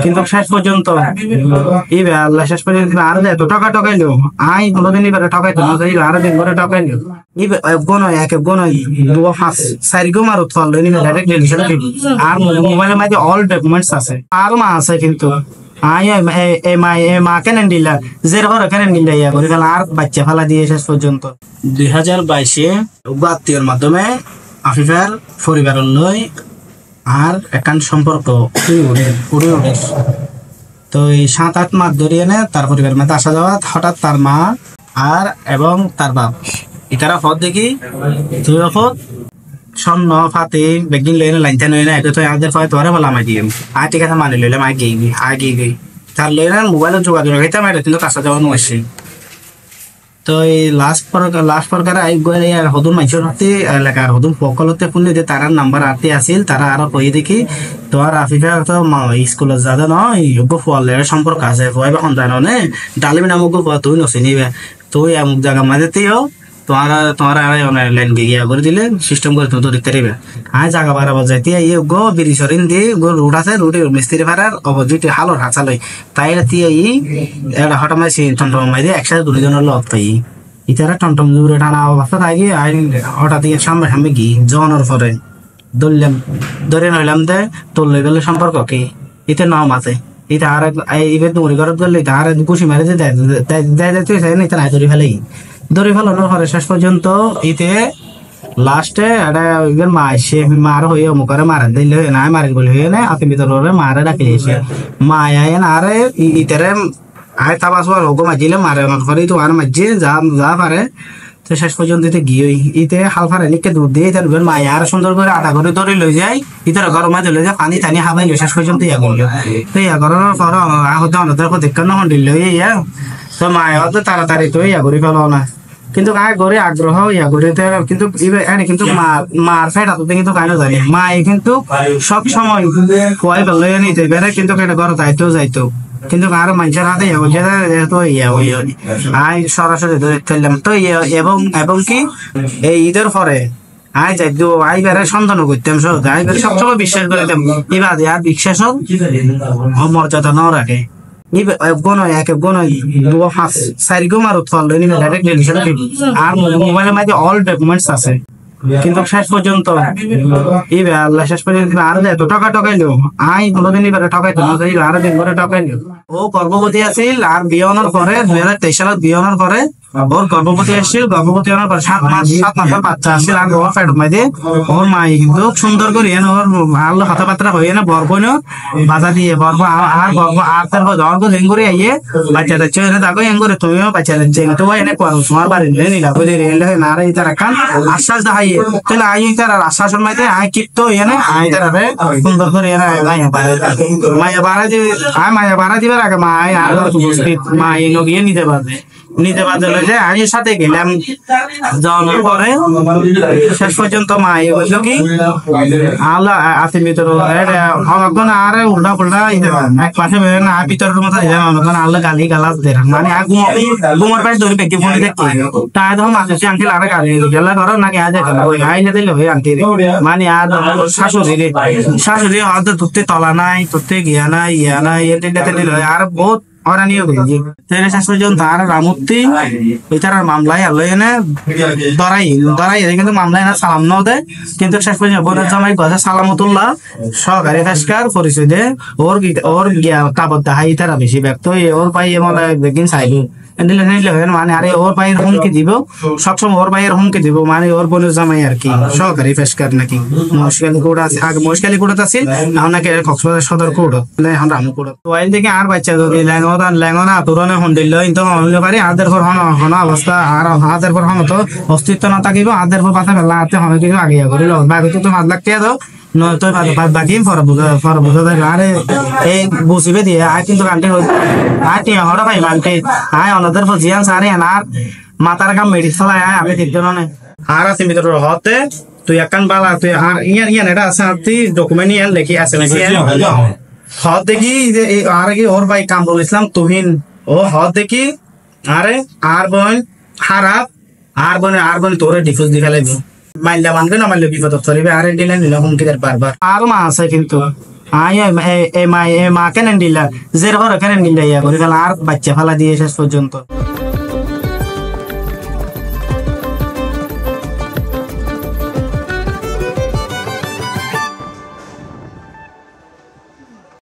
কিন্তু শেষ পর্যন্ত আল্লাহ শেষ পর্যন্ত আরো এত টাকা ঠকাইলো। আই কোনোদিন এবারে ঠকাইতো না, আরো দিন করে ঠকাইলো। এক নয় দু পাঁচ চারি গো মারত ফল আর মোবাইলের মাঝে অল ডকুমেন্টস আছে, আরো মা আছে কিন্তু আই মা কেন দিলা যে ঘরে কেন দিলা ইয়া করে ফেলা আর বাচ্চা ফেলা দিয়ে শেষ পর্যন্ত 2022-এ আত্মীয়র মাধ্যমে আফিফার পরিবারের লই আর একান সম্পর্ক তো এই 7-8 মাস ধরিয়ে নে তার পরিবার মধ্যে আসা যাওয়া। হঠাৎ তার মা আর এবং তার বাপ ইতারা পথ দেখি তুই স্বর্ণ ফাতে বেগিন লইনে লাইনটা নই না এটা তো আমাদের পরে তোরে বলা মাই দিম আর ঠিক আছে মানে লইলাম আগে গই তার লইনা মোবাইলে যোগাযোগ রাখাইতে আমার কিন্তু কাছে যাওয়া নইছে। তো এই লাস্ট প্রকার আই গই আর হদুন মাইছর হতে এলাকার হদুন পকলতে ফুললে যে তার নাম্বার আতে আছিল তারা আরো কই দেখি তো আর আফিফা তো স্কুলে যাদা নয় গো ফলের সম্পর্ক আছে ভয় এখন জানো নে ডালিমি নামক গো তুই নছিনিবে তুই আমুক জায়গা মাঝেতেও তোমার লাইন গিয়া করে দিলে সিস্টেম করে তুমি তো দেখতে পারবে। আয় জায়গা বাড়াবার যাইতে ইয়ে গো বিড়ি সরিন দিয়ে গো রুট আছে রুটে মিস্ত্রি ভাড়ার অবজিটে হালোর হাঁচালই তাই তিয়া এটা হঠাৎ মাই টমটম মাই দিয়ে একসাথে দুজনের লত পাই ইতারা টমটম জুড়ে টানা অবস্থা থাকি হঠাৎ সামনে গি জনের পরে ধরে নইলাম দে তোর লই গেলে সম্পর্ক কি ইতে নাম আছে এটা আর এবার দৌড়ি ঘরত গেলে আর ঘুষি মারে যে দেয় ধরে ফেলেই ধরে ফেলানোর পরে শেষ পর্যন্ত ইতে লাস্টে এটা মা এসে মার হয়ে অমুকারে মারা দিলে না মারি বলে হয়ে না আপনি ভিতরে মারে ডাকে এসে মা আয়েন আরে ইতারে আয় তাবাস হোক মাজিলে মারে পরে তো আর মাঝে যা পারে তো শেষ পর্যন্ত ইতে গিয়ে ইতে হাল ফারে নিকে দুধ দিয়ে তার মায়ে আর সুন্দর করে আধা করে ধরে লই যায় ইতার ঘর মাঝে লই যায় পানি টানি হাবাই শেষ পর্যন্ত ইয়া করলো তো ইয়া করানোর পর হতে অনদের দেখতে না হন্ডিল ইয়া তো মায়ে হয়তো তাড়াতাড়ি তো ইয়া করে ফেলো না কিন্তু গায়ে গড়ে আগ্রহ ইয়া করে কিন্তু কিন্তু মার ফেটা তো কিন্তু কাইনো জানি মা কিন্তু সব সময় কয় ভালো নিতে পারে কিন্তু এটা ঘর যাইতেও যাইতো কিন্তু আরো মানুষের হাতে তো আই সরাসরি ধরে ফেললাম তো এবং কি এই ঈদের পরে আই যাই আই বেড়ে সন্ধান করতাম আই বেড়ে সবসময় বিশ্বাস করে দিতাম এবার আর বিশ্বাস মর্যাদা ন রাখে এক নয় দু পাঁচ চারি গো মারত ফল আর মোবাইলের মাঝে অল ডকুমেন্টস আছে কিন্তু শেষ পর্যন্ত আল্লাহ শেষ পর্যন্ত আরো এত টাকা ঠকাইলো। আই কোনোদিন এবারে ঠকাইতো না, আরো দিন করে ঠকাইলো। ও গর্ভবতী আছিল আর বিয়ে হওয়ার পরে 2023 সালত বিয়ে হওয়ার পরে ওর গর্ভবতী আসছিল, গর্ভবতী হওয়ার পরে 7 মাসের বাচ্চা আসছিল আর ওর পেট মাঝে ওর মা কিন্তু সুন্দর করে ওর আল্লাহ কথাবার্তা হয়ে না বরবন বাধা দিয়ে বরব আর গর্ভ আর তার গর্ভ হেং করে আইয়ে বাচ্চাটা চেয়ে থাকো হেং করে তুমিও বাচ্চাটা চেয়ে তো এনে তোমার বাড়ি নিলা বুঝে না রে তারা কান আশ্বাস দেখাইয়ে তাহলে আই তার আশ্বাসের মাঝে আই কিপ্ত এনে আই তারা সুন্দর করে এনে মায়া বাড়া দিবার আগে মা আর মা এগিয়ে নিতে পারবে যে আমি সাথে গেলাম যাওয়ার পরে শেষ পর্যন্ত মা বললো কি আল্লাহ আছে ভিতরে আর উল্টা পুল্টা এক পাশে না ভিতরের মতো আল্লাহ গালি গালাজ দে মানে ঘুমার পাশে ধরে পেকে ফোনে দেখতে তাই তখন মাসে আঙ্কেল আর গালি গেলা করো নাকি আজ আইনে দিল হয়ে আনতে মানে আর শাশুড়ি হয়তো ধরতে তলা নাই ধরতে গিয়া নাই ইয়া নাই আর বহুত অরানিও গেছি শেষ পর্যন্ত আর রামূর্তি ওইটার মামলায় আলো এনে দরাই কিন্তু মামলায় না সালাম ন দেয় কিন্তু শেষ পর্যন্ত বোনের জামাই কথা সালামতুল্লাহ সহকারী ফেসকার পরিচয় দে ওর গিয়া কাপড় দেখাই তারা বেশি ব্যক্ত ওর পাই এমন একদিন চাইবে মানে আরে ওর ভাইয়ের হুমকি দিব সবসময় ওর ভাইয়ের হুমকি দিব মানে ওর বোনের জামাই আর কি সহকারী ফেসকার নাকি মহেশখালী কোর্ট আছে আগে মহেশখালী কোর্ট আছে এখন নাকি কক্সবাজার সদর কোর্ট এখন রামু কোর্ট ওয়াইল থেকে আর বাচ্চা যদি ল্যাঙ্গনা তুরনে হন্ডিল কিন্তু হইলে পারি হাতের পর হন অবস্থা আর হাতের পর হন তো অস্তিত্ব না থাকিব হাতের পর পাতা ফেলা হাতে হনে কিন্তু আগে করিল বাকি তো 5 লাখ টাকা দাও নয়তো বাকি ফর বুঝা আরে এই বুঝিবে দিয়ে আয় কিন্তু কান্টি আয় হরা ভাই মানতে আয় অনদের জিয়ান সারে আর মাথার কাম মেডিসিন চালায় আয় আমি ঠিক জানো না আর আছে ভিতরে হতে তুই একান বালা তুই আর ইয়ান এটা আছে তুই ডকুমেন্ট ইয়ান লেখি আছে নাকি হত দেখি আর কি ওর ভাই কামরুল ইসলাম তুহিন ও হত দেখি আরে আর বোন খারাপ আর বোন তোরে ডিফিউজ দিখা লাগবে মাইল্লা মানবে না মাইল্লা বিপদ চলিবে আর দিলেন নিলাম হুমকি বারবার আর মা আছে কিন্তু আই এ মা কেন দিলা জের হরে কেন দিলা ইয়া করে ফেলা আর বাচ্চা ফেলা দিয়ে শেষ পর্যন্ত